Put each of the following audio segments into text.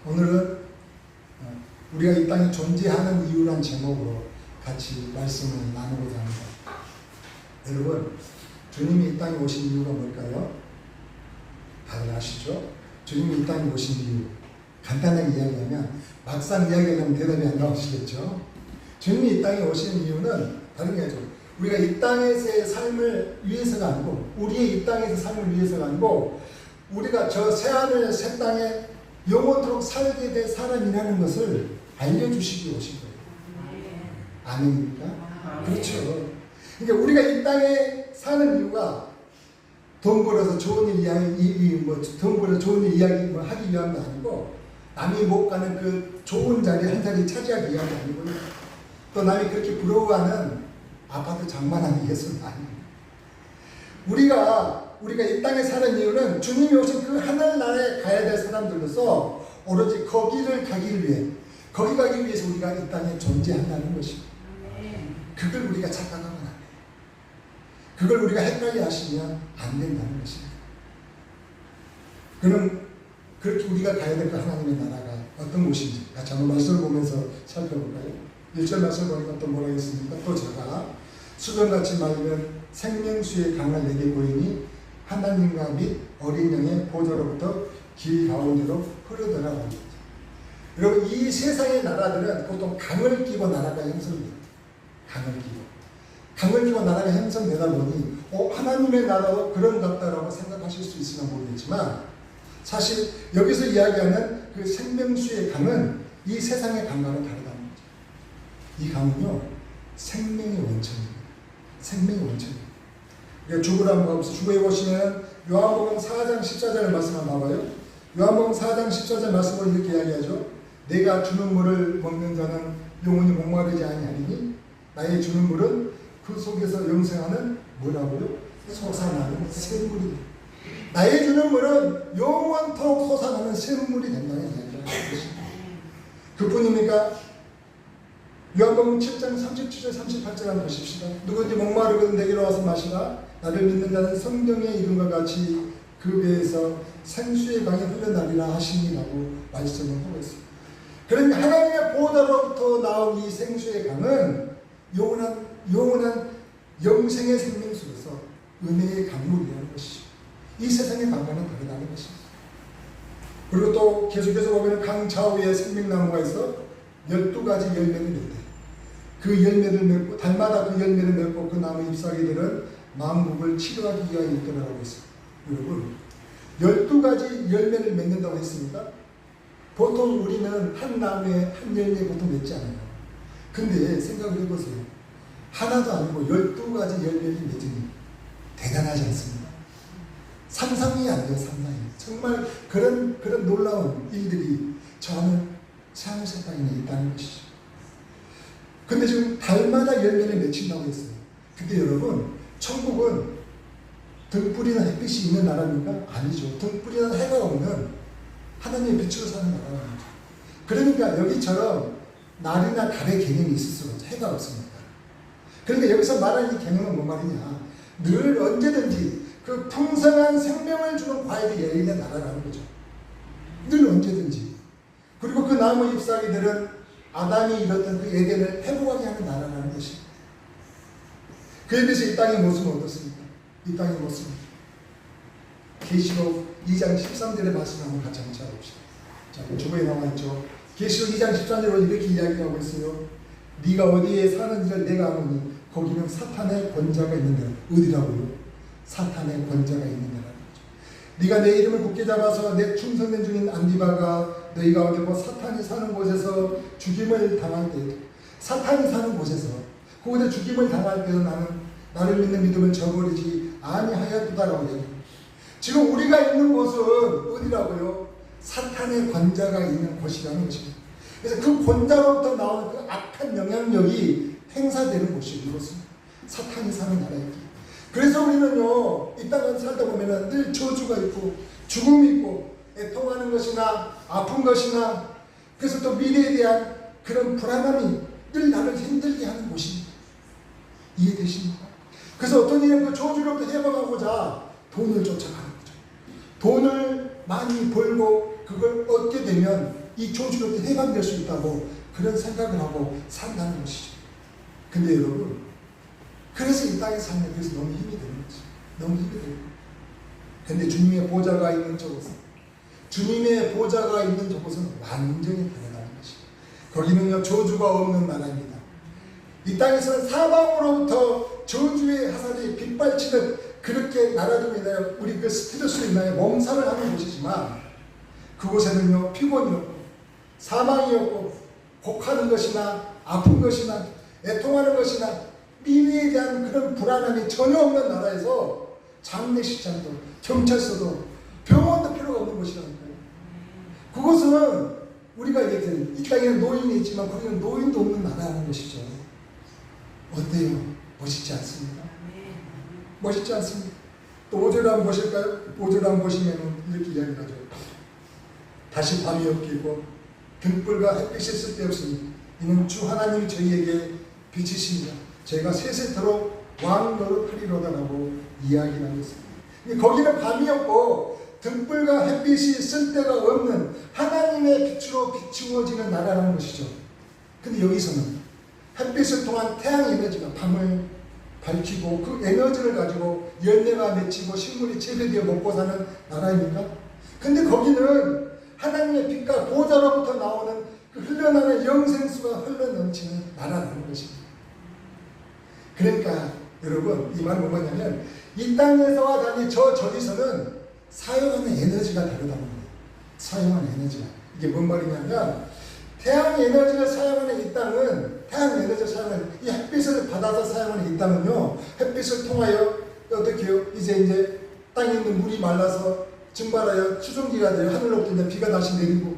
오늘은 우리가 이 땅에 존재하는 이유란 제목으로 같이 말씀을 나누고자 합니다. 여러분, 주님이 이 땅에 오신 이유가 뭘까요? 다들 아시죠? 주님이 이 땅에 오신 이유, 간단하게 이야기하면 막상 이야기하면 대답이 안 나오시겠죠? 주님이 이 땅에 오신 이유는 다른 게 아니죠. 우리가 이 땅에서의 삶을 위해서가 아니고, 우리의 이 땅에서 삶을 위해서가 아니고, 우리가 저 새하늘 새 땅에 영원토록 살게 될 사람이라는 것을 알려주시기 오신 거예요. 아멘입니까? 그렇죠. 그러니까 우리가 이 땅에 사는 이유가 돈 벌어서 좋은 일 이야기, 돈 벌어서 좋은 일 이야기 하기 위함도 아니고, 남이 못 가는 그 좋은 자리 한 자리 차지하기 위함도 아니고요. 또 남이 그렇게 부러워하는 아파트 장만하기 위해서는 아닙니다. 우리가 이 땅에 사는 이유는 주님이 오신 그 하늘나라에 가야 될 사람들로서 오로지 거기를 가기 위해, 거기 가기 위해서 우리가 이 땅에 존재한다는 것입니다. 그걸 우리가 착각하면 안 돼요. 그걸 우리가 헷갈려 하시면 안 된다는 것입니다. 그럼 그렇게 우리가 가야 될 그 하나님의 나라가 어떤 곳인지 같이 한번 말씀을 보면서 살펴볼까요? 1절 말씀 보니까 또 뭐라 했습니까? 또 제가 수정같이 맑은 생명수의 강을 내게 보이니 하나님과 및 어린 양의 보좌로부터 길 가운데로 흐르더라고. 여러분, 이 세상의 나라들은 보통 강을 끼고 나라가 형성돼요. 강을 끼고 나라가 형성되다 보니 하나님의 나라도 그런 것 같다라고 생각하실 수 있으나 모르겠지만, 사실 여기서 이야기하는 그 생명수의 강은 이 세상의 강과는 다르다는 거죠. 이 강은요, 생명의 원천입니다. 생명의 원천입니다. 주보를 한번 가보세요. 주보에 보시면 요한복음 4장 14절의 말씀 한번 봐봐요. 요한복음 4장 14절 말씀을 이렇게 이야기하죠. 내가 주는 물을 먹는 자는 영원히 목마르지 아니하리니 나의 주는 물은 그 속에서 영생하는 뭐라고요? 솟아나는 샘물이. 나의 주는 물은 영원토록 솟아나는 샘물이 된다는 이야기를 하는 것입니다. 그뿐입니까? 요한복음 7장 37절 38절 한번 보십시다. 누구든지 목마르거든 내게로 와서 마시라. 나를 믿는 자는 성경의 이름과 같이 그 배에서 생수의 강이 흘러나리라 하시니라고 말씀을 하고 있습니다. 그러면 하나님의 보좌로부터 나온 이 생수의 강은 영원한 영생의 생명수로서 은혜의 강물이라는 것이죠. 이 세상의 강과는 다르다는 것입니다. 그리고 또 계속해서 보면 강 좌우에 생명나무가 있어 12가지 열매를 맺대. 그 열매를 맺고 달마다 그 열매를 맺고 그 나무 잎사귀들은 만국을 치료하기 위하여 있더라고 있습니다. 여러분, 12가지 열매를 맺는다고 했습니까? 보통 우리는 한 나무에 한 열매 보통 맺지 않아요. 근데 생각을 해보세요. 하나도 아니고 12가지 열매를 맺으니 대단하지 않습니까? 상상이 안 돼요. 상상이. 정말 그런 놀라운 일들이 저 하늘 새하늘 새 땅에 있다는 것이죠. 근데 지금 달마다 열매를 맺힌다고 했어요. 근데 여러분, 천국은 등불이나 햇빛이 있는 나라입니까? 아니죠. 등불이나 해가 없는 하나님의 빛으로 사는 나라입니다. 그러니까 여기처럼 날이나 달의 개념이 있을 수가 없죠. 해가 없으니까. 그러니까 여기서 말하는 이 개념은 뭔 말이냐? 늘 언제든지 그 풍성한 생명을 주는 과일이 열리는 나라라는 거죠. 늘 언제든지. 그리고 그 나무 잎사귀들은 아담이 잃었던 그 에덴을 회복하게 하는 나라라는 것입니다. 그에 비해서 이 땅의 모습은 어떻습니까? 이 땅의 모습은 계시록 2장 13절의 말씀 한번 같이 한번 찾아봅시다. 자, 주보에 나와있죠. 계시록 2장 13절로 이렇게 이야기하고 있어요. 네가 어디에 사는지를 내가 아노니 거기는 사탄의 권자가 있는 데라. 어디라고요? 사탄의 권자가 있는 데라는 거죠. 네가 내 이름을 굳게 잡아서 내 충성된 중인 안디바가 너희 가운데 사탄이 사는 곳에서 죽임을 당할 때에도, 사탄이 사는 곳에서 그곳에 죽임을 당할 때도 나를 믿는 믿음을 저버리지 아니하였다라고 얘기합니다. 지금 우리가 있는 곳은 어디라고요? 사탄의 권자가 있는 곳이라는 것입니다. 그래서 그 권자로부터 나오는 그 악한 영향력이 행사되는 곳이 이곳은 사탄이 사는 나라입니다. 그래서 우리는요, 이 땅을 살다 보면 늘 저주가 있고 죽음이 있고 애통하는 것이나 아픈 것이나, 그래서 또 미래에 대한 그런 불안함이 늘 나를 힘들게 하는 곳입니다. 이해되십니까? 그래서 어떤 이는 그 저주로부터 해방하고자 돈을 쫓아가는 거죠. 돈을 많이 벌고 그걸 얻게 되면 이 조직으로부터 해방될 수 있다고 그런 생각을 하고 산다는 것이죠. 근데 여러분, 그래서 이 땅에 살면 그래서 너무 힘이 드는 거죠. 너무 힘이 들고. 근데 주님의 보좌가 있는 저곳은, 주님의 보좌가 있는 저곳은 완전히 다르다는 것이죠. 거기는요, 저주가 없는 나라입니다. 이 땅에서는 사방으로부터 저주의 화살이 빗발치는 그렇게 나라들로 인하여 우리 그 스트레스로 인하여 몸살을 하는 곳이지만, 그곳에는요, 피곤이 없고 사망이 없고 곡하는 것이나 아픈 것이나 애통하는 것이나 미래에 대한 그런 불안함이 전혀 없는 나라에서 장례식장도 경찰서도 병원도 필요가 없는 곳이라니까요. 그것은 우리가 얘기하는, 이 땅에는 노인이 있지만 거기는 노인도 없는 나라라는 것이죠. 어때요? 멋있지 않습니까? 멋있지 않습니까? 또 5절 한번 보실까요? 5절 한번 보시면 이렇게 이야기를 하죠. 다시 밤이 엎기고 등불과 햇빛이 쓸데없으니 이는 주 하나님이 저희에게 빛이십니다. 저희가 세세토록 왕 노릇하리로다라고 이야기를 하고 있습니다. 거기는 밤이 없고 등불과 햇빛이 쓸데가 없는 하나님의 빛으로 비추어지는 나라라는 것이죠. 근데 여기서는 햇빛을 통한 태양 에너지가 밤을 밝히고 그 에너지를 가지고 열매가 맺히고 식물이 재배되어 먹고 사는 나라입니까? 근데 거기는 하나님의 빛과 보좌로부터 나오는 그 흘러나는 영생수가 흘러넘치는 나라라는 것입니다. 그러니까 여러분, 이 말은 뭐냐면 이 땅에서와 달리 저기서는 사용하는 에너지가 다르다는 거예요. 사용하는 에너지가. 이게 뭔 말이냐면 태양 에너지를 사용하는 이 땅은, 태양 에너지를 사용하는 이 햇빛을 받아서 사용하는 이 땅은요, 햇빛을 통하여 어떻게 해요? 이제 땅에 있는 물이 말라서 증발하여 수증기가 돼요. 하늘로부터 이제 비가 다시 내리고,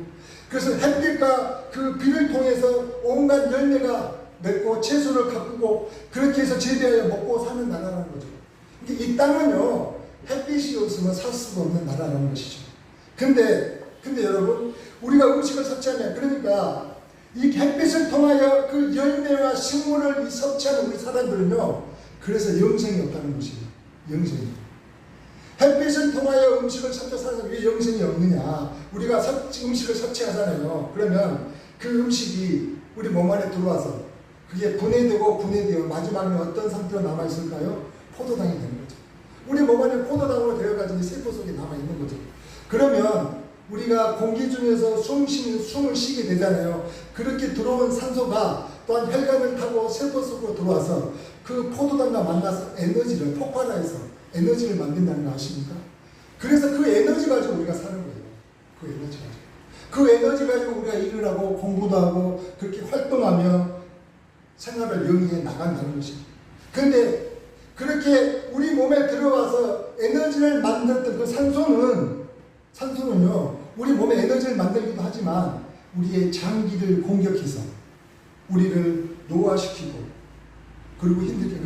그래서 햇빛과 그 비를 통해서 온갖 열매가 맺고 채소를 가꾸고 그렇게 해서 재배하여 먹고 사는 나라라는 거죠. 이 땅은요, 햇빛이 없으면 살 수가 없는 나라라는 것이죠. 근데 여러분, 우리가 음식을 섭취하면, 그러니까 이 햇빛을 통하여 그 열매와 식물을 섭취하는 우리 사람들은요, 그래서 영생이 없다는 것이에요. 영생이. 햇빛을 통하여 음식을 섭취하는 사람이 왜 영생이 없느냐? 우리가 음식을 섭취하잖아요. 그러면 그 음식이 우리 몸 안에 들어와서 그게 분해되어 마지막에 어떤 상태로 남아있을까요? 포도당이 되는 거죠. 우리 몸 안에 포도당으로 되어가지고 세포 속에 남아있는 거죠. 그러면 우리가 공기 중에서 숨을 쉬게 되잖아요. 그렇게 들어온 산소가 또한 혈관을 타고 세포 속으로 들어와서 그 포도당과 만나서 에너지를 폭발해서 에너지를 만든다는 거 아십니까? 그래서 그 에너지 가지고 우리가 사는 거예요. 그 에너지 가지고. 그 에너지 가지고 우리가 일을 하고 공부도 하고 그렇게 활동하며 생활을 영위해 나간다는 것입니다. 그런데 그렇게 우리 몸에 들어와서 에너지를 만들었던 그 산소는요, 우리 몸에 에너지를 만들기도 하지만 우리의 장기를 공격해서 우리를 노화시키고, 그리고 힘들게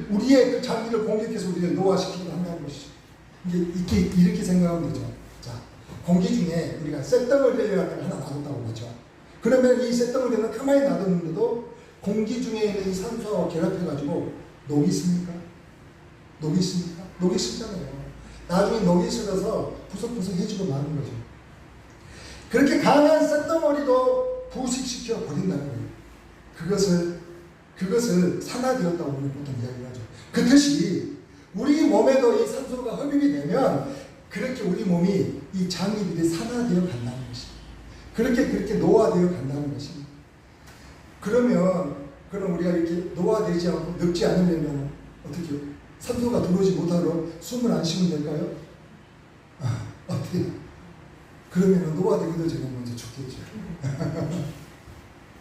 우리의 그 장기를 공격해서 우리를 노화시키기도 한다는 것이죠. 이렇게 생각하면 되죠. 자, 공기 중에 우리가 쇳덩어리를 하나 놔뒀다고 하죠. 그러면 이 쇳덩어리는 가만히 놔뒀는데도 공기 중에 있는 이 산소와 결합해가지고 녹이 있습니까? 녹이 있습니까? 녹이 있잖아요. 나중에 녹이 슬어서 부석부석해지고 마는 거죠. 그렇게 강한 쇳덩어리도 부식시켜 버린다는 거예요. 그것을 산화되었다고 우리는 보통 이야기를 하죠. 그것이 우리 몸에도 이 산소가 흡입이 되면 그렇게 우리 몸이 이 장기들이 산화되어 간다는 것입니다. 그렇게 노화되어 간다는 것입니다. 그럼 우리가 이렇게 노화되지 않고 늙지 않으려면 어떻게 해요? 산소가 들어오지 못하도록 숨을 안 쉬면 될까요? 어때요? 그러면 노화되기도 전에 먼저 죽겠죠.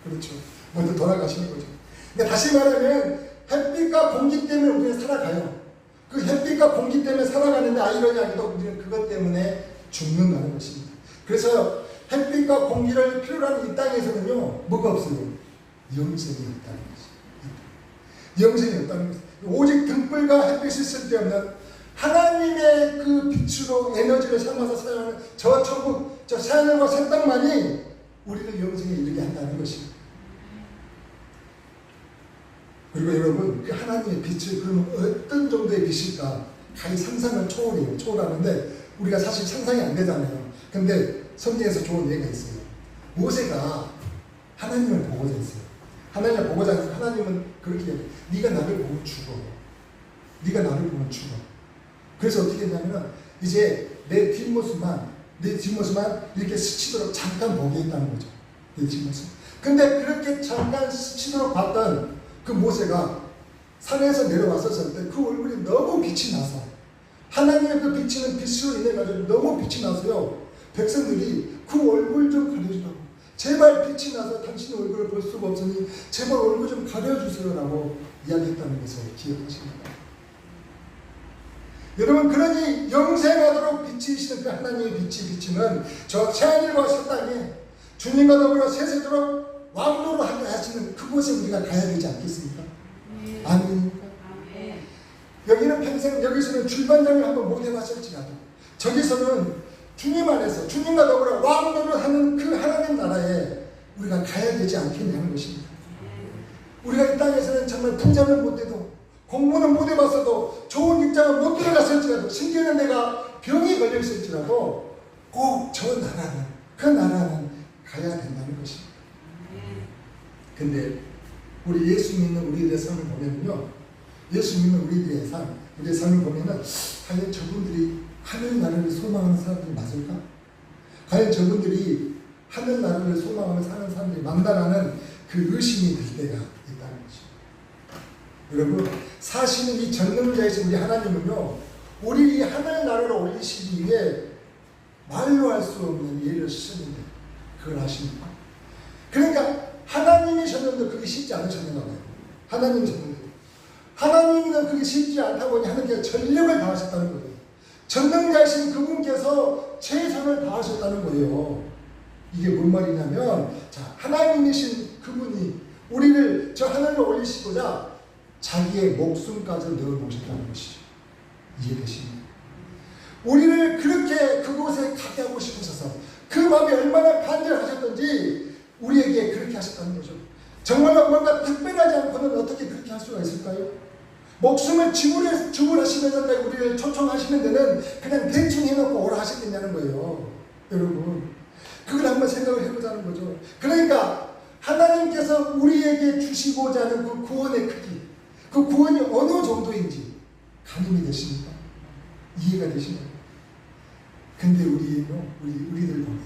그렇죠. 먼저 돌아가시는 거죠. 그러니까 다시 말하면 햇빛과 공기 때문에 우리는 살아가요. 그 햇빛과 공기 때문에 살아가는데 아이러니하게도 우리는 그것 때문에 죽는다는 것입니다. 그래서 햇빛과 공기를 필요로 하는 이 땅에서는요, 뭐가 없어요? 영생이 없다는 것입니다. 영생이 없다는 것입니다. 오직 등불과 햇빛이 쓸데없는 하나님의 그 빛으로 에너지를 삼아서 사용하는 저 천국, 저 새하늘과 새 땅만이 우리를 영생에 이르게 한다는 것입니다. 그리고 여러분, 그 하나님의 빛을 그러면 어떤 정도의 빛일까? 가히 상상을 초월하는데 우리가 사실 상상이 안 되잖아요. 근데 성경에서 좋은 예가 있어요. 모세가 하나님을 보고자 했어요. 하나님을 보고자 해서 하나님은 그렇게 얘기해요. 네가 나를 보면 죽어. 네가 나를 보면 죽어. 그래서 어떻게 했냐면 이제 내 뒷모습만 이렇게 스치도록 잠깐 보게 했다는 거죠. 내 뒷모습. 근데 그렇게 잠깐 스치도록 봤던 그 모세가 산에서 내려왔었을 때 그 얼굴이 너무 빛이 나서 하나님의 그 비치는 빛으로 인해 가지고 너무 빛이 나서요. 백성들이 그 얼굴 좀 가려주라고. 제발 빛이 나서 당신의 얼굴을 볼 수가 없으니 제발 얼굴 좀 가려주세요라고 이야기했다는 것을 기억하십니다. 여러분, 그러니 영생하도록 비치시는 그 하나님의 빛이 비치는 저 새하늘과 새 땅에 주님과 더불어 세세도록 왕노로 하게 하시는 그곳에 우리가 가야 되지 않겠습니까? 아멘입니까? 여기는 평생 여기서는 줄반장을 한번 못 해봤을지라도 저기서는 주님 안에서 주님과 더불어 왕노를 하는 그 하나님 나라에 우리가 가야 되지 않겠냐는 것입니다. 우리가 이 땅에서는 정말 부자는 못해도 공부는 못 해봤어도 좋은 직장은 못 들어갔을지라도 심지어는 내가 병이 걸렸을지라도 꼭 저 나라는 그 나라는 가야 된다는 것입니다. 근데 우리 예수 믿는 우리들의 삶을 보면요, 예수 믿는 우리들의 삶을 보면은 과연 저분들이 하늘 나라를 소망하는 사람들이 맞을까? 과연 저분들이 하늘 나라를 소망하며 사는 사람들이 맞다라는 그 의심이 들 때가 있다는 것입니다. 여러분, 사실은 이 전능자이신 우리 하나님은요, 우리 이 하늘 나라를 올리시기 위해 말로 할 수 없는 예를 쓰는데 그걸 아십니까? 그러니까 하나님이셨는데 그게 쉽지 않으셨는가 봐요. 하나님이셨는데 하나님은 그게 쉽지 않다 보니 하나님께서 전력을 다하셨다는 거예요. 전능자이신 그분께서 최선을 다하셨다는 거예요. 이게 뭔 말이냐면, 자, 하나님이신 그분이 우리를 저 하늘로 올리시고자 자기의 목숨까지 내어놓으셨다는 것이죠. 이해되십니까? 우리를 그렇게 그곳에 가게 하고 싶으셔서 그 마음이 얼마나 간절하셨던지 우리에게 그렇게 하셨다는 거죠. 정말로 뭔가 특별하지 않고는 어떻게 그렇게 할 수가 있을까요? 목숨을 지불하시면서 우리를 초청하시는 데는 그냥 대충 해놓고 오라 하셨겠냐는 거예요. 여러분, 그걸 한번 생각을 해보자는 거죠. 그러니까 하나님께서 우리에게 주시고자 하는 그 구원의 크기, 그 구원이 어느 정도인지 가늠이 되십니까? 이해가 되시나요? 근데 우리들 보면,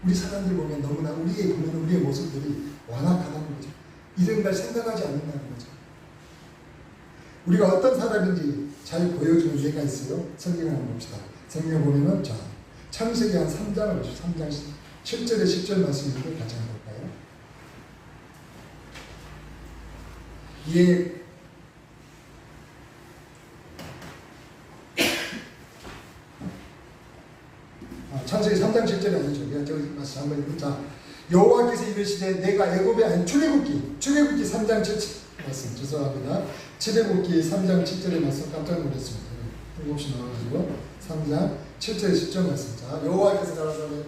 우리 사람들 보면 너무나 우리의 모습들이 완악하다는 거죠. 이런 걸 생각하지 않는다는 거죠. 우리가 어떤 사람인지 잘 보여주는 예가 있어요. 성경을 한번 봅시다. 성경을 보면은 자, 창세기 한 3장을 보시죠. 3장 7절에 10절 말씀을 같이 한번 볼까요? 예. 창세기 3장 7절에 아니죠. 저기 말씀 한번 읽자. 여호와께서 이르시되 내가 애굽에 출애굽기 3장 7절 말씀 죄송합니다. 출애굽기 3장 7절의 말씀 깜짝 놀랐습니다. 혹시 나와가지고 3장 7절 10절 말씀. 자, 여호와께서 가라사대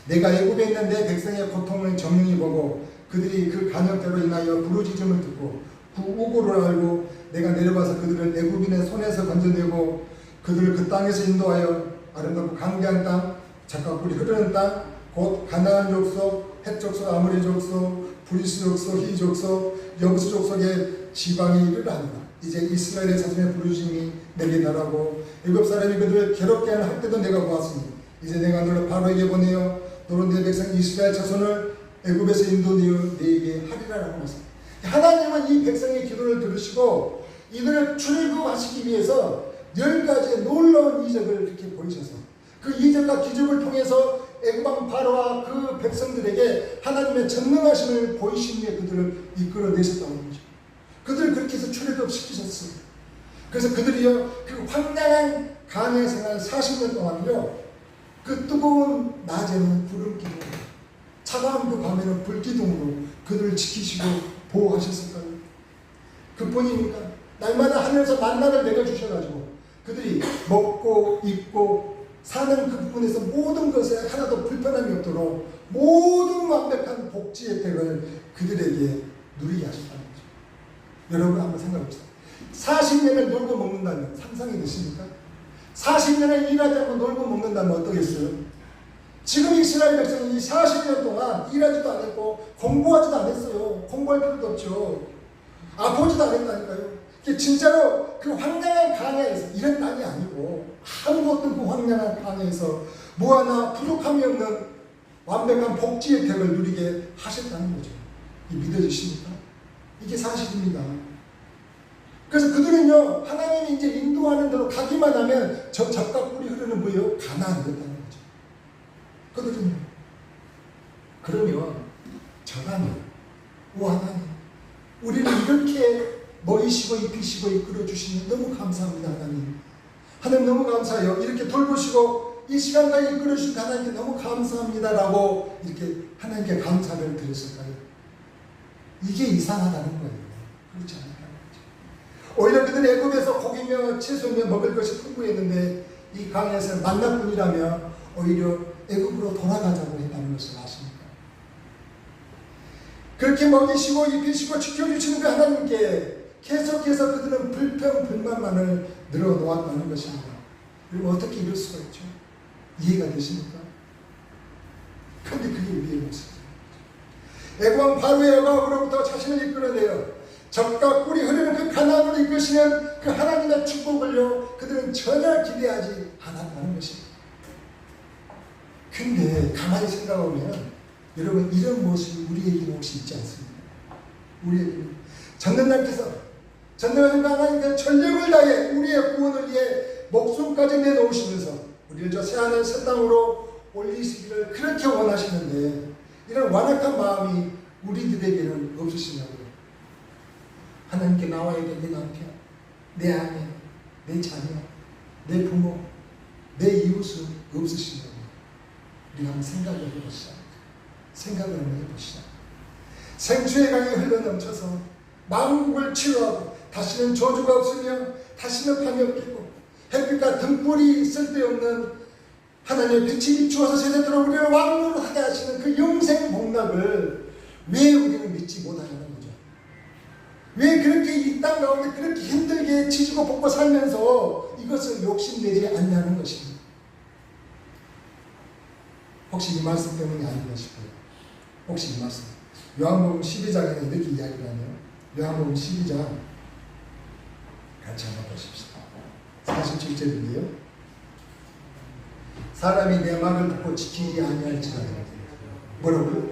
내가 애굽에 있는 내 백성의 고통을 정령히 보고 그들이 그 간역대로 인하여 부르짖음을 듣고 그 우고를 알고 내가 내려가서 그들을 애굽인의 손에서 건져내고 그들을 그 땅에서 인도하여 아름답고 강대한 땅 작가꿀이 흐르는 땅 곧 가나안 족속, 헷 족속, 아모리 족속, 브리스 족속, 히 족속, 여부스 족속의 지방에 이르라 하노라. 이제 이스라엘의 자손의 부르짖음이 내게 달하고 애굽 사람이 그들을 괴롭게 하는 학대도 내가 보았으니 이제 내가 너를 바로에게 보내어 너로 내 백성 이스라엘 자손을 애굽에서 인도되어 내게 하리라라고 말씀합니다. 하나님은 이 백성의 기도를 들으시고 이들을 출애굽하시기 위해서 10가지의 놀라운 이적을 이렇게 보이셔서 그 이적과 기적을 통해서 애굽왕 바로와 그 백성들에게 하나님의 전능하심을 보이신 후에 그들을 이끌어내셨다는 거죠. 그들을 그렇게 해서 출애굽시키셨어요. 그래서 그들이요 그 황량한 가나안 생활 40년 동안요 그 뜨거운 낮에는 구름 기둥, 차가운 그 밤에는 불 기둥으로 그들을 지키시고 보호하셨을 거예요. 그뿐입니까? 날마다 하늘에서 만나를 내려주셔가지고 그들이 먹고 입고 사는 그 부분에서 모든 것에 하나도 불편함이 없도록 모든 완벽한 복지 혜택을 그들에게 누리게 하셨다는 거죠. 여러분 한번 생각해봅시다. 40년을 놀고 먹는다면 상상이 되십니까? 40년을 일하지 않고 놀고 먹는다면 어떠겠어요? 지금 이스라엘 백성이 40년 동안 일하지도 않았고 공부하지도 않았어요. 공부할 필요도 없죠. 아프지도 않았다니까요. 진짜로 그 황량한 광야에서 이런 땅이 아니고 아무것도 없는 그 황량한 광야에서 뭐 하나 부족함이 없는 완벽한 복지의 덕을 누리게 하셨다는 거죠. 이 믿어지십니까? 이게 사실입니다. 그래서 그들은요, 하나님이 이제 인도하는 대로 가기만 하면 젖과 꿀이 흐르는 뭐예요? 가나안이었다는 거죠. 그들은요. 그러면 하나님, 오 하나님, 우리를 이렇게 먹이시고 입히시고 이끌어 주시니 너무 감사합니다. 하나님. 하나님 너무 감사해요. 이렇게 돌보시고 이 시간까지 이끌어 주신 하나님께 너무 감사합니다라고 이렇게 하나님께 감사를 드렸을까요? 이게 이상하다는 거예요. 그렇지 않을까요? 오히려 그들 애굽에서 고기며 채소며 먹을 것이 풍부했는데 이 강에서 만나뿐이라며 오히려 애굽으로 돌아가자고 했다는 것을 아십니까? 그렇게 먹이시고 입히시고 지켜주시는 그 하나님께 계속해서 그들은 불평 불만만을 늘어놓았다는 것입니다. 그리고 어떻게 이럴 수가 있죠? 이해가 되십니까? 그런데 그게 우리의 모습이에요. 애굽 바로의 억압으로부터 자신을 이끌어내요 젖과 꿀이 흐르는 그 가나안으로 이끄시는 그 하나님의 축복을요 그들은 전혀 기대하지 않았다는 것입니다. 근데 가만히 생각하면 여러분 이런 모습이 우리에게는 혹시 있지 않습니까? 우리에게는 전능하신 하나님께서 전력을 다해 우리의 구원을 위해 목숨까지 내놓으시면서 우리를 저 새하늘 새 땅으로 올리시기를 그렇게 원하시는데 이런 완악한 마음이 우리들에게는 없으시냐고요. 하나님께 나와야 될 내 남편, 내 아내, 내 자녀, 내 부모, 내 이웃은 없으시냐고요. 우리가 한번 생각을 해보시자. 생각을 한번 해보시자. 생수의 강이 흘러넘쳐서 만국을 치유하고 다시는 저주가 없으며 다시는 밤이 없겠고 햇빛과 등불이 쓸데없는 하나님의 빛이 비추어서 세대토록 우리를 왕노릇하게 하시는 그 영생 복락을 왜 우리는 믿지 못하냐는 거죠. 왜 그렇게 이 땅 가운데 그렇게 힘들게 지지고 볶고 살면서 이것을 욕심내지 않냐는 것입니다. 혹시 이 말씀 때문이 아닌가 싶어요. 혹시 이 말씀 요한복음 12장에는 이렇게 이야기를 하네요. 요한복음 12장 같이 한번 보십시다. 47절인데요. 사람이 내 말을 듣고 지키지 아니할지라도 뭐라고요?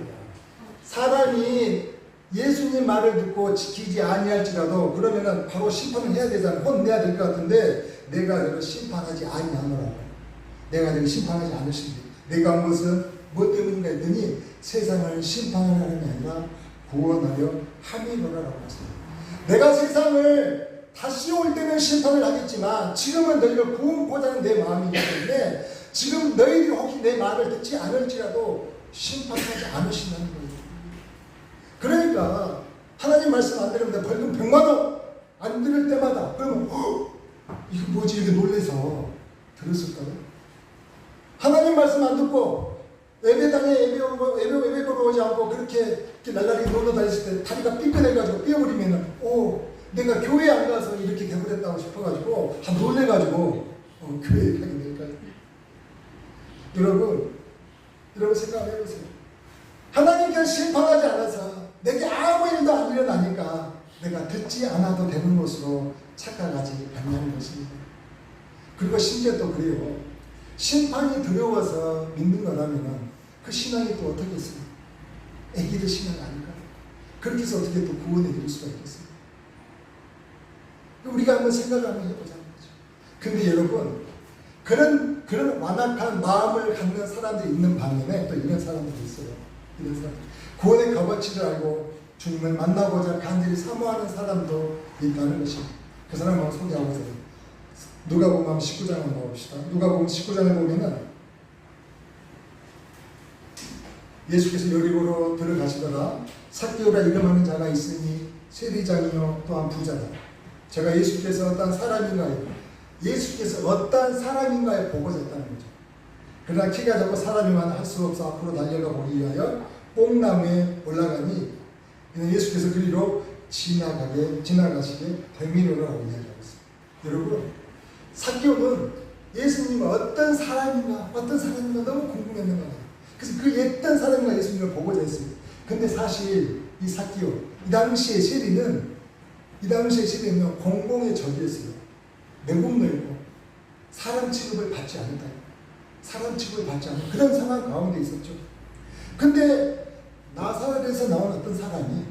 사람이 예수님 말을 듣고 지키지 아니할지라도 그러면은 바로 심판을 해야 되잖아요. 혼내야 될 것 같은데 내가 너를 심판하지 아니하노라고. 내가 너를 심판하지 않으신데 내가 한 것은 뭐 때문인가 했더니 세상을 심판하는 게 아니라 구원하려 함이로라라고 했습니다. 내가 세상을 다시 올 때는 심판을 하겠지만 지금은 너희를 구원하고자 하는 내 마음이기 때문에 지금 너희들이 혹시 내 말을 듣지 않을지라도 심판하지 않으신다는 거예요. 그러니까 하나님 말씀 안 들으면 벌금 100만 원 안 들을 때마다 그러면 이거 뭐지 이렇게 놀래서 들었을까요? 하나님 말씀 안 듣고 예배당에 예배보러 오지 않고 그렇게 날라리 놀러 다녔을 때 다리가 삐끗해가지고 삐어버리면은 내가 교회 안 가서 이렇게 돼버렸다고 싶어가지고 놀래가지고 교회에 가게 될까요? 여러분 생각을 해보세요. 하나님께서 심판하지 않아서 내게 아무 일도 안 일어나니까 내가 듣지 않아도 되는 것으로 착각하지 않냐는 것입니다. 그리고 심지어 또 그래요. 심판이 두려워서 믿는 거라면 그 신앙이 또 어떻게 했습니까? 애기들 신앙 아닐까요? 그렇게 해서 어떻게 또 구원해 드릴 수가 있겠습니까? 우리가 한번 생각을 한번 해보자는 거죠. 근데 여러분 그런 완악한 마음을 갖는 사람들이 있는 반면에 또 이런 사람들이 있어요. 이런 사람 구원의 값어치를 알고 주님을 만나고자 간절히 사모하는 사람도 있다는 것입니다. 그 사람을 한번 소개하고자 해요. 누가복음 19장 한번 봅시다. 누가복음 19장을 보면은 예수께서 여리고로 들어가시다가 삭개오라 이름하는 자가 있으니 세리장이요 또한 부자다. 제가 예수께서 어떤 사람인가에 보고자 했다는 거죠. 그러나 키가 작고 사람이만 할 수 없어 앞으로 달려가 보기 위하여 뽕나무에 올라가니 예수께서 그리로 지나가시게 되미노라고 이야기하고 있습니다. 여러분 삭개오는 예수님은 어떤 사람인가 너무 궁금했는 거예요. 그래서 그 옛던 사람과 예수님을 보고자 했습니다. 근데 사실 이 삭개오, 이 당시의 세리는 공공의 적이었어요. 매국노였고 사람 취급을 받지 않는다. 사람 취급을 받지 않는 그런 상황 가운데 있었죠. 근데 나사렛에서 나온 어떤 사람이,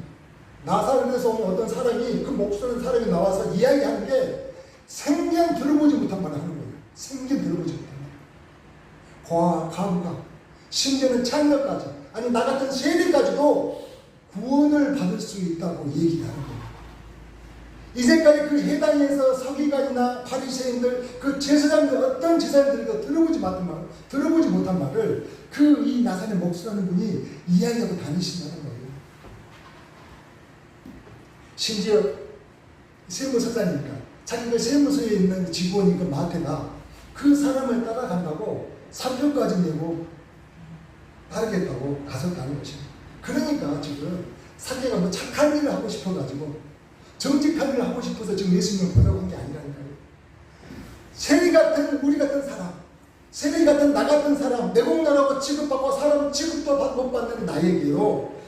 나사렛에서 온 어떤 사람이, 그 목소리는 사람이 나와서 이야기하는 게 생전 들어보지 못한 말을 하는 거예요. 생전 들어보지 못한 말. 고아와 가부가, 심지어는 창녀까지, 아니 나 같은 세리까지도 구원을 받을 수 있다고 얘기하는 거예요. 이제까지 그 해당에서 서기관이나 바리새인들, 그 제사장들, 어떤 제사장들도 들어보지 못한 말을 그 이 나사렛 목수라는 분이 이야기하고 다니신다는 거예요. 심지어 세무서장이니까 자기가 세무서에 있는 직원인 그 마태가 그 사람을 따라간다고 사표까지 내고 따르겠다고 나섰다는 것입니다. 그러니까 지금 삭개가 뭐 착한 일을 하고 싶어가지고 정직한 일을 하고 싶어서 지금 예수님을 보려고 한 게 아니라니까요. 세리 같은 우리 같은 사람, 세리 같은 나 같은 사람, 내공나라고 취급받고 사람 취급도 못 받는 나에게로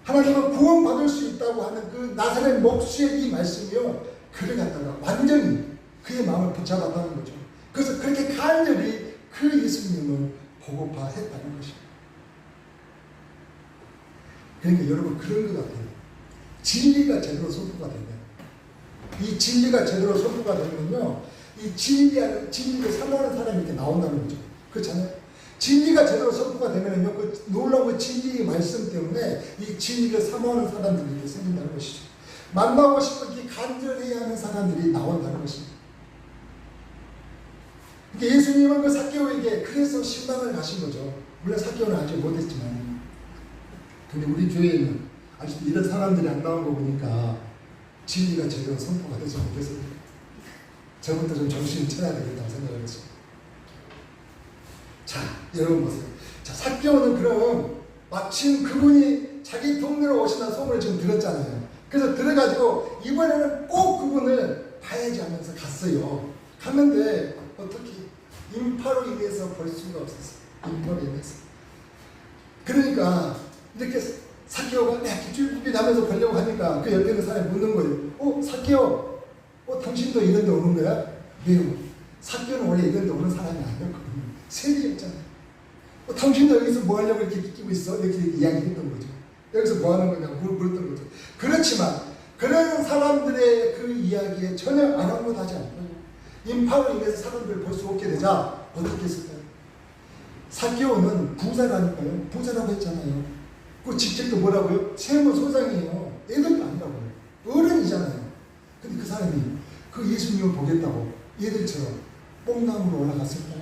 하나님은 구원받을 수 있다고 하는 그 나사렛 목수의 이 말씀이요, 그를 갖다가 완전히 그의 마음을 붙잡았다는 거죠. 그래서 그렇게 간절히 그 예수님을 보고파 했다는 것입니다. 그러니까 여러분 그런 것 같아요. 진리가 제대로 선포가 되면, 이 진리가 제대로 선포가 되면요, 이 진리를 사모하는 사람이 이렇게 나온다는 거죠. 그렇잖아요. 진리가 제대로 선포가 되면요, 그 놀라운 진리의 말씀 때문에 이 진리를 사모하는 사람들이 이렇게 생긴다는 것이죠. 만나고 싶은 이 간절해야 하는 사람들이 나온다는 것입니다. 그러니까 예수님은 그 삭개오에게 그래서 신방을 가신 거죠. 물론 삭개오는 아직 못했지만. 근데 우리 교회에는 아직도 이런 사람들이 안 나온 거 보니까 진리가 제대로 선포가 되지 못했습니다. 저부터 좀 정신을 차려야 되겠다고 생각을 했습니다. 자, 여러분 보세요. 자, 삭개오는 그럼 마침 그분이 자기 동네로 오신다는 소문을 지금 들었잖아요. 그래서 들어가지고 이번에는 꼭 그분을 봐야지 하면서 갔어요. 갔는데 어떻게 인파로 인해서 볼 수가 없었어요. 인파로 인해서. 그러니까 이렇게 삭개오가 쭈삣쭈삣 하면서 보려고 하니까 그 옆에 있는 사람이 묻는 거예요. 삭개오, 당신도 이런 데 오는 거야? 왜요? 삭개오는 원래 이런 데 오는 사람이 아니었거든요. 세리였잖아요. 당신도 여기서 뭐 하려고 이렇게 끼고 있어? 이렇게 이야기했던 거죠. 여기서 뭐 하는 거냐고 물었던 거죠. 그렇지만 그런 사람들의 그 이야기에 전혀 아랑곳하지 않고요. 인파로 인해서 사람들을 볼 수 없게 되자 어떻게 했을까요? 삭개오는 부자라니까요. 부자라고 했잖아요. 그 직책도 뭐라고요? 세무소장이에요. 애들도 아니라고요. 어른이잖아요. 근데 그 사람이 그 예수님을 보겠다고 얘들처럼 뽕나무로 올라갔을까요?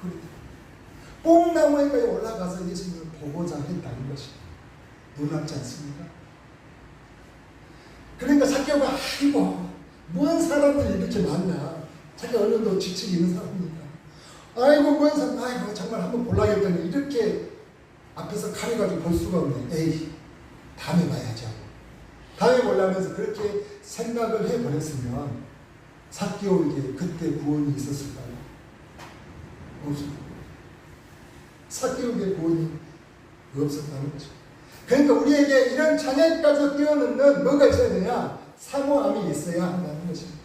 그렇다. 뽕나무에까지 올라가서 예수님을 보고자 했다는 것이 놀랍지 않습니까? 그러니까 삭개오가 아이고 뭔 사람들이 이렇게 많나. 자기 얼른도 직책이 있는 사람이니까. 아이고 뭔 사람, 아이고 정말 한번 볼라겠더니 이렇게 앞에서 가려가지고 볼 수가 없네. 에이, 다음에 봐야지 하고. 다음에 보려면서 그렇게 생각을 해버렸으면 삭개오에게 그때 구원이 있었을까요? 없습니다. 삭개오에게 구원이 없었다는 거죠. 그러니까 우리에게 이런 장애까지 뛰어넘는 뭐가 있어야 되냐? 사모함이 있어야 한다는 것입니다.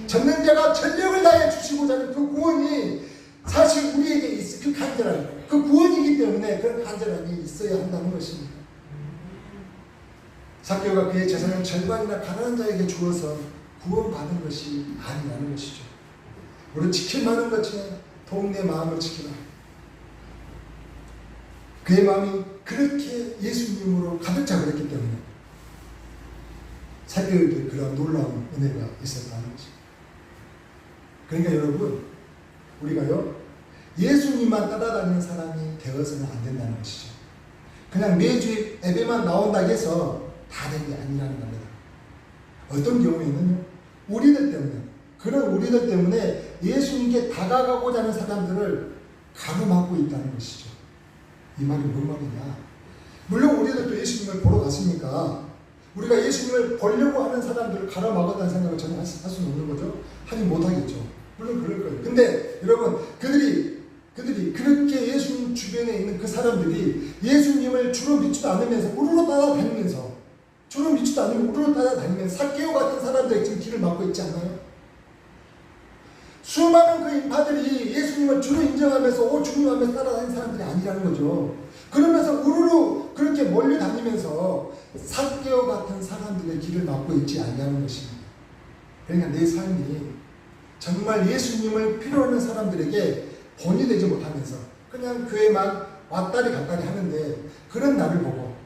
전능자가 전력을 다해 주시고자 하는 그 구원이 사실 우리에게 있어. 그 간절함, 그 구원이기 때문에 그런 간절함이 있어야 한다는 것입니다. 삭개오가 그의 재산을 절반이나 가난한 자에게 주어서 구원받은 것이 아니라는 것이죠. 우리 지킬 만한 것처럼 동네 마음을 지키라. 그의 마음이 그렇게 예수님으로 가득 차 그랬기 때문에 삭개오에게 그런 놀라운 은혜가 있었다는 것입니다. 그러니까 여러분, 우리가요 예수님만 따라다니는 사람이 되어서는 안 된다는 것이죠. 그냥 매주 예배만 나온다고 해서 다 된 게 아니라는 겁니다. 어떤 경우에는요, 그런 우리들 때문에 예수님께 다가가고자 하는 사람들을 가로막고 있다는 것이죠. 이 말이 뭔 말이냐? 물론 우리들도 예수님을 보러 갔으니까 우리가 예수님을 보려고 하는 사람들을 가로막았다는 생각을 전혀 할 수는 없는 거죠. 하긴 못하겠죠. 물론 그럴 거예요. 근데 여러분, 그들이 그들이 그렇게 예수님 주변에 있는 그 사람들이 예수님을 주로 믿지도 않으면서 우르르 따라다니면서 주로 믿지도 않으면 우르르 따라다니면서 삭개오 같은 사람들이 지금 길을 막고 있지 않나요? 수많은 그 인파들이 예수님을 주로 인정하면서 오 주님 하면서 따라다니는 사람들이 아니라는 거죠. 그러면서 우르르 그렇게 몰려다니면서 삭개오 같은 사람들의 길을 막고 있지 않냐는 것입니다. 그러니까 내 삶이 정말 예수님을 필요로 하는 사람들에게 본이 되지 못하면서 그냥 교회만 왔다리 갔다리 하는데 그런 나를 보고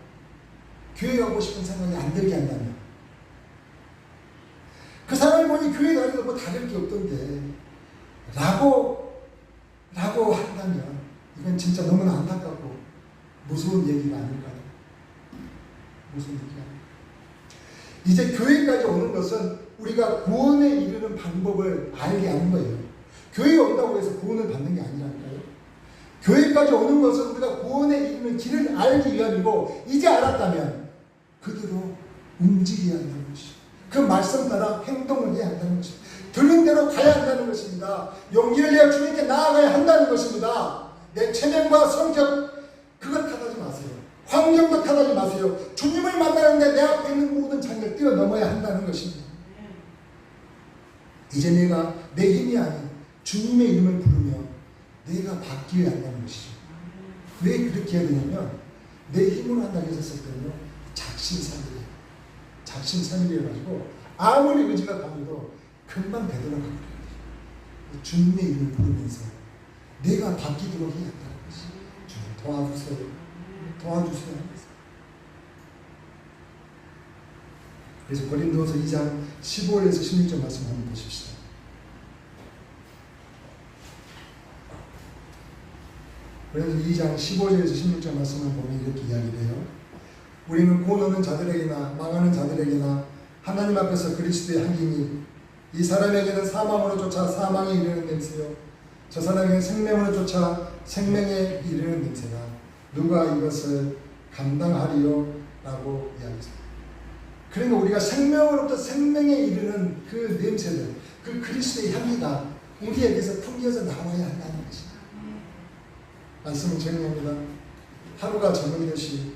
교회 가고 싶은 생각이 안 들게 한다면 그 사람을 보니 교회 다니는 뭐 다를 게 없던데 라고 한다면 이건 진짜 너무나 안타깝고 무서운 얘기가 아닐까요? 무서운 얘기가 아닐까요? 이제 교회까지 오는 것은 우리가 구원에 이르는 방법을 알게 하는 거예요. 교회에 온다고 해서 구원을 받는 게 아니라니까요. 교회까지 오는 것은 우리가 구원에 이르는 길을 알기 위함이고 이제 알았다면 그대로 움직여야 한다는 것이죠. 그 말씀 따라 행동을 해야 한다는 것입니다. 들은 대로 가야 한다는 것입니다. 용기를 내어 주님께 나아가야 한다는 것입니다. 내 체면과 성격 그걸 탓하지 마세요. 환경도 탓하지 마세요. 주님을 만나는데 내 앞에 있는 모든 장애를 뛰어넘어야 한다는 것입니다. 이제 내가 내 힘이 아닌 주님의 이름을 부르며 내가 바뀌어야 한다는 것이죠. 왜 그렇게 해야 되냐면 내 힘으로 한다고 했었을 때는요 작심삼일이에요. 작심삼일이어가지고 아무리 의지가 강해도 금방 되돌아가고 그래요. 주님의 이름을 부르면서 내가 바뀌도록 해야 한다는 것이 주님 도와주세요. 도와주세요. 그래서 고린도서 2장 15절에서 16절 말씀 한번 보십시다. 그래서 2장 15절에서 16절 말씀을 보면 이렇게 이야기를 해요. 우리는 곧 오는 자들에게나 망하는 자들에게나 하나님 앞에서 그리스도의 향기니 이 사람에게는 사망으로 쫓아 사망에 이르는 냄새요 저 사람에게는 생명으로 쫓아 생명에 이르는 냄새가 누가 이것을 감당하리요? 라고 이야기합니다. 그러니까 우리가 생명으로부터 생명에 이르는 그 냄새들, 그 그리스도의 향기가 우리에게서 풍겨서 나와야 한다는 것입니다. 말씀은 정리합니다. 하루가 저물듯이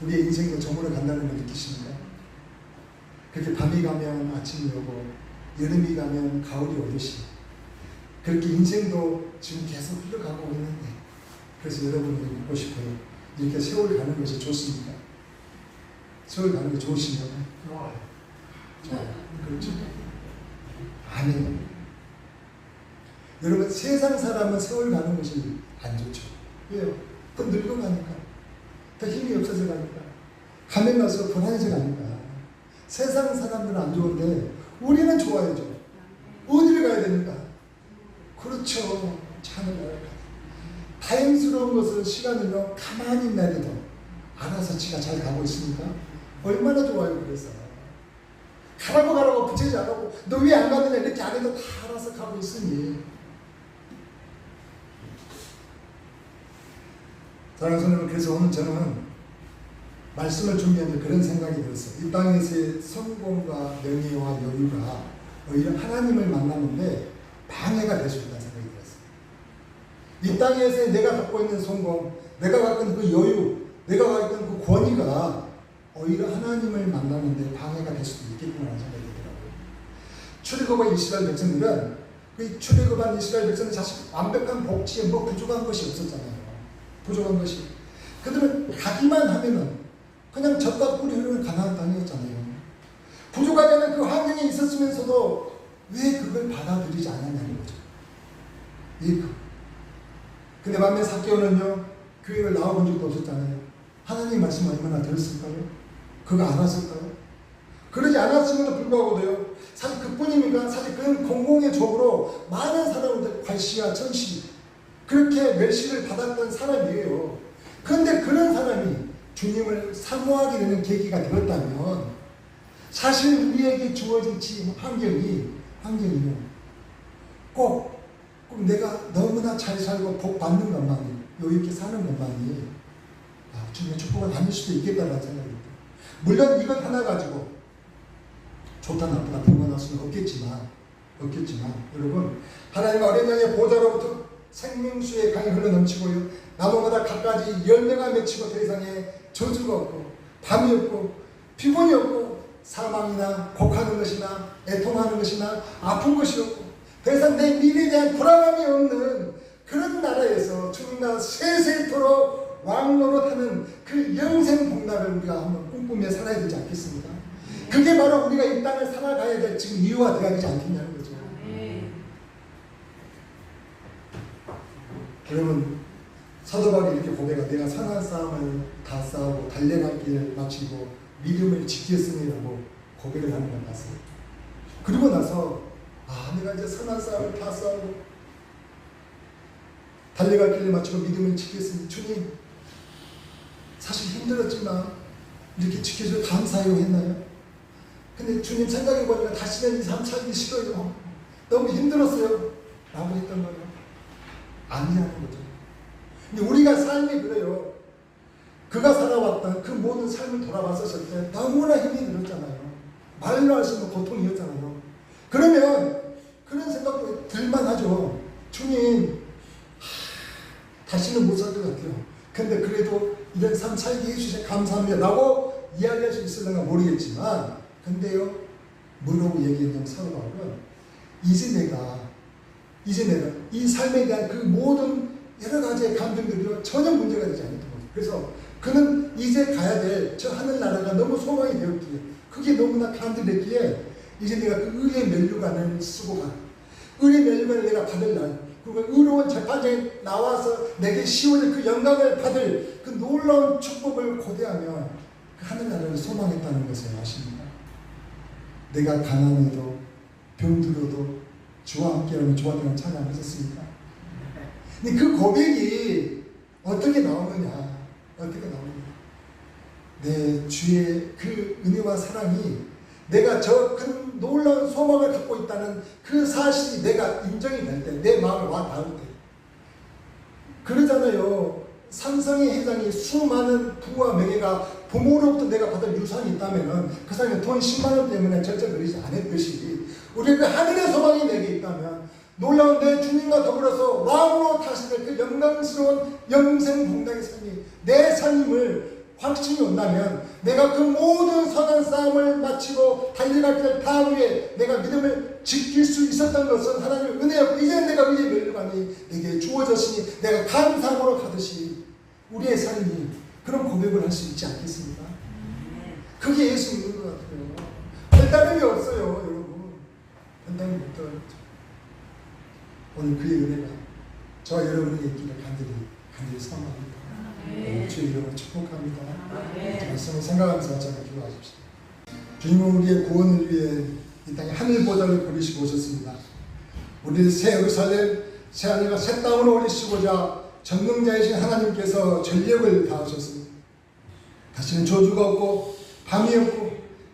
우리의 인생도 저물어 간다는 걸 느끼십니까? 그렇게 밤이 가면 아침이 오고 여름이 가면 가을이 오듯이 그렇게 인생도 지금 계속 흘러가고 있는데 그래서 여러분에게 묻고 싶어요. 이렇게 세월 가는 것이 좋습니까? 세월 가는 게 좋으신가요? 좋아요. 그렇죠? 아니에요. 여러분 세상 사람은 세월 가는 것이 안 좋죠. 왜요? 더 늙어가니까. 더 힘이 없어져 가니까. 가면 갈수록 불안해져 가니까. 세상 사람들은 안 좋은데 우리는 좋아야죠. 어디를 가야 됩니까? 그렇죠. 하늘을 가야 돼. 다행스러운 것은 시간을요 가만히 있나도 알아서 지가 잘 가고 있으니까 얼마나 좋아요. 그래서 가라고 붙이지 않고 너 왜 안 가느냐 이렇게 안 해도 다 알아서 가고 있으니. 사랑하는 성도님, 그래서 오늘 저는 말씀을 준비하면서 그런 생각이 들었어요. 이 땅에서의 성공과 명예와 여유가 오히려 하나님을 만나는데 방해가 될 수 있다는 생각이 들었어요. 이 땅에서 내가 갖고 있는 성공, 내가 갖고 있는 그 여유, 내가 갖고 있는 그 권위가 오히려 하나님을 만나는데 방해가 될 수도 있겠구나라는 생각이 들더라고요. 출애굽한 이스라엘 백성들은 그 출애굽한 이스라엘 백성은 사실 완벽한 복지에 뭐 부족한 것이 없었잖아요. 부족한 것이. 그들은 가기만 하면은 그냥 젖과 꿀이 흐르는 가나안 땅이었잖아요. 부족하지 않은 그 환경에 있었으면서도 왜 그걸 받아들이지 않았냐는 거죠. 근데 반면 삭개오는요 교회를 나와본 적도 없었잖아요. 하나님 말씀 얼마나 들었을까요? 그거 알았을까요? 그러지 않았음에도 불구하고도요 사실 그뿐입니까? 사실 그런 공공의 적으로 많은 사람들 괄시와 천시 그렇게 멸시를 받았던 사람이에요. 그런데 그런 사람이 주님을 사모하게 되는 계기가 되었다면 사실 우리에게 주어진 환경이요 꼭 내가 너무나 잘 살고 복 받는 것만이 여유 있게 사는 것만이 주님의 축복을 아닐 수도 있겠다라는 생각이 듭니다. 물론 이것 하나 가지고 좋다 나쁘다 분간할 수는 없겠지만 여러분 하나님의 어린 양의 보좌로부터 생명수의 강이 흘러넘치고요. 나무마다 갖가지 열매가 맺히고 더 이상의 저주가 없고 밤이 없고 피곤이 없고 사망이나 곡하는 것이나 애통하는 것이나 아픈 것이 없고 더 이상 내 미래에 대한 불안함이 없는 그런 나라에서 주님과 세세토록 왕노릇하는 그 영생 복락을 우리가 한번 꿈꾸며 살아야 되지 않겠습니까? 그게 바로 우리가 이 땅을 살아가야 될 지금 이유가 되어야 되지 않겠냐는 거죠. 여러분, 사도 바울이 이렇게 고백하 내가 선한 싸움을 다 싸우고 달려갈 길을 마치고 믿음을 지켰으니라고 고백을 하는 걸 봤어요. 그리고 나서 내가 이제 선한 싸움을 다 싸우고 달려갈 길을 마치고 믿음을 지켰으니 주님 사실 힘들었지만 이렇게 지켜줘 감사해요 했나요? 근데 주님 생각해보니까 다시는 이 삶 살기 싫어요. 너무 힘들었어요 라고 했던 거예요. 아니라는 거죠. 근데 우리가 삶이 그래요. 그가 살아왔던 그 모든 삶을 돌아봤었을 때 너무나 힘이 들었잖아요. 말로 할 수 없는 고통이었잖아요. 그러면 그런 생각도 들만하죠. 주님 다시는 못 살 것 같아요. 근데 그래도 이런 삶 살게 해주셔서 감사합니다 라고 이야기할 수 있을런가 모르겠지만 근데요 뭐라고 얘기했냐면 사도 바울은 이제 내가 이 삶에 대한 그 모든 여러 가지의 감정들이 전혀 문제가 되지 않았던 거죠. 그래서 그는 이제 가야 될 저 하늘나라가 너무 소망이 되었기에 그게 너무나 간절했기에 이제 내가 그 의의 면류관을 쓰고 가 의의 면류관을 내가 받을 날 그리고 의로운 재판장에 나와서 내게 시온의 그 영광을 받을 그 놀라운 축복을 고대하며 그 하늘나라를 소망했다는 것을 아십니까? 내가 가난해도 병들어도 주와 함께하면 좋았다는 찬양하셨습니까? 근데 그 고백이 어떻게 나오느냐? 내 주의 그 은혜와 사랑이 내가 저 큰 놀라운 소망을 갖고 있다는 그 사실이 내가 인정이 될 때, 내 마음에 와 닿을 때. 그러잖아요. 삼성의 회장이 수많은 부와 명예가 부모로부터 내가 받은 유산이 있다면 그 사람이 돈 10만 원 때문에 절절거리지 않았듯이 우리 그 하늘의 소망이 내게 있다면 놀라운 내 주님과 더불어서 왕으로 타시는 그 영광스러운 영생 복락의 삶이 내 삶임을 확신이 온다면 내가 그 모든 선한 싸움을 마치고 달려갈 길 다 위에 내가 믿음을 지킬 수 있었던 것은 하나님의 은혜였고 이제 내가 의의 면류관이 내게 주어졌으니 내가 감사함으로 가듯이 우리의 삶이 그런 고백을 할 수 있지 않겠습니까? 그게 예수 믿는 것 같아요. 별다름이 없어요 여러분. 별다름이 없더라고요. 오늘 그의 은혜가 저와 여러분에게 있기를 간절히 소망합니다. 주의 이름으로 축복합니다. 말씀을 생각하면서 잠깐 기도하십시오. 주님은 우리의 구원을 위해 이 땅에 하늘 보좌를 버리시고 오셨습니다. 우리를 새 예루살렘 새 하늘과 새 땅으로 올리시고자 전능자이신 하나님께서 전력을 다하셨습니다. 다시는 저주가 없고 밤이 없고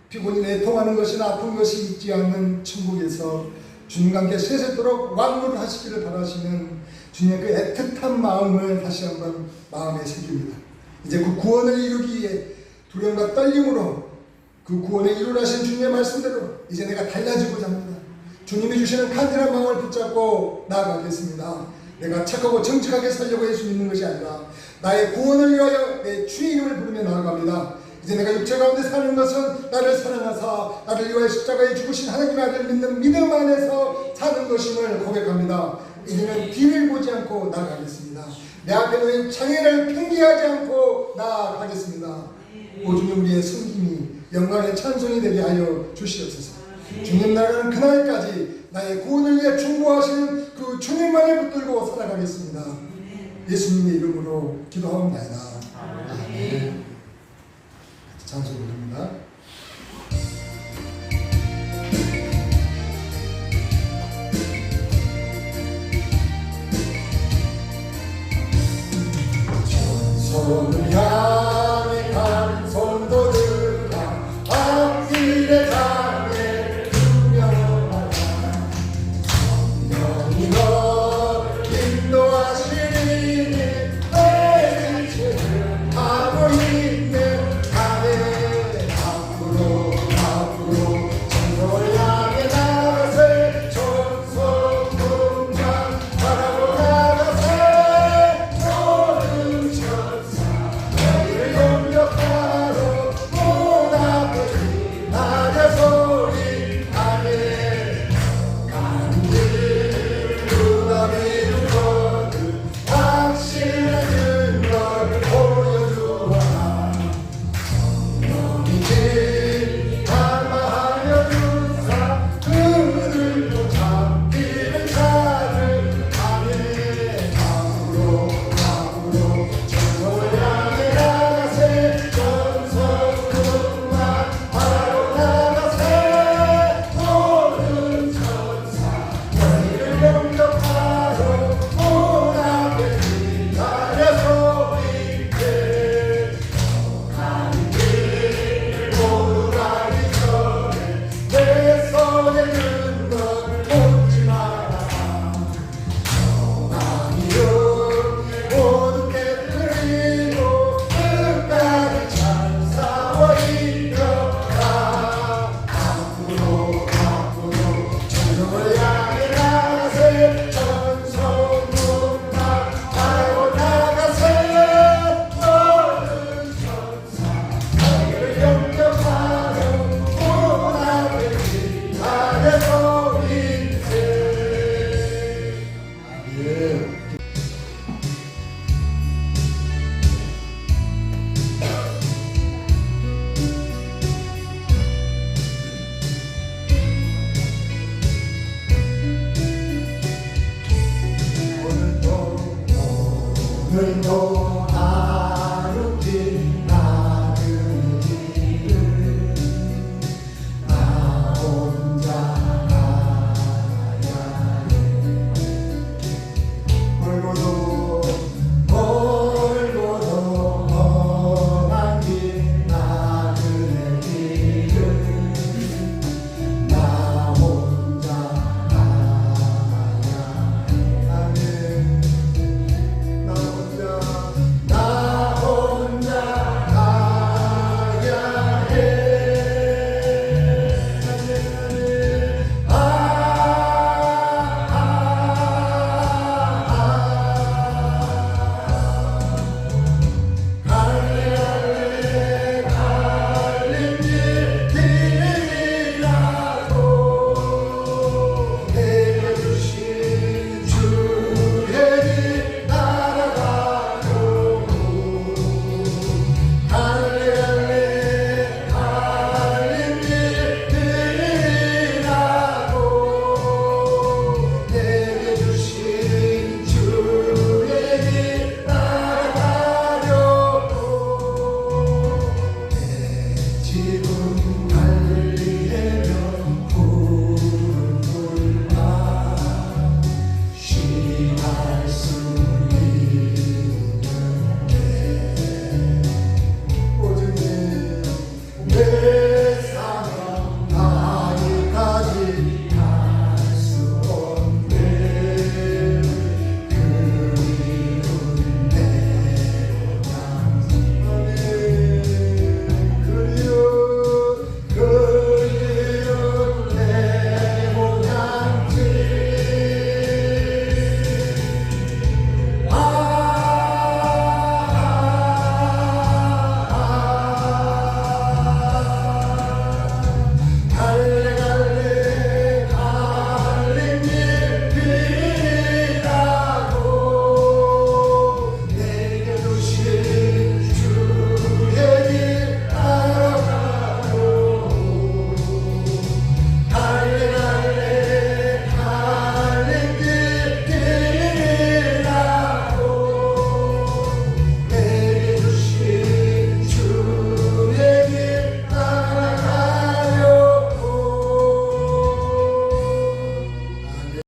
피곤이 애통하는 것이나 아픈 것이 있지 않는 천국에서 주님과 함께 세세토록 왕노를 하시기를 바라시는 주님의 그 애틋한 마음을 다시 한번 마음에 새깁니다. 이제 그 구원을 이루기 위해 두려움과 떨림으로 그 구원을 이루라 하신 주님의 말씀대로 이제 내가 달라지고자 합니다. 주님이 주시는 간절한 마음을 붙잡고 나아가겠습니다. 내가 착하고 정직하게 살려고 예수 믿는 것이 아니라 나의 구원을 위하여 내 주의 이름을 부르며 나아갑니다. 이제 내가 육체 가운데 사는 것은 나를 사랑하사 나를 위하여 십자가에 죽으신 하나님의 아들을 믿는 믿음 안에서 사는 것임을 고백합니다. 이제는 뒤를 보지 않고 나아가겠습니다. 내 앞에 놓인 장애를 팽개하지 않고 나아가겠습니다. 오 주님 우리의 섬김이 영광의 찬송이 되게 하여 주시옵소서. 주님 나가는 그날까지 나의 구원을 위해 충고하시는 그 주님만을 붙들고 살아가겠습니다. 예수님의 이름으로 기도하옵나이다. 아멘. 찬송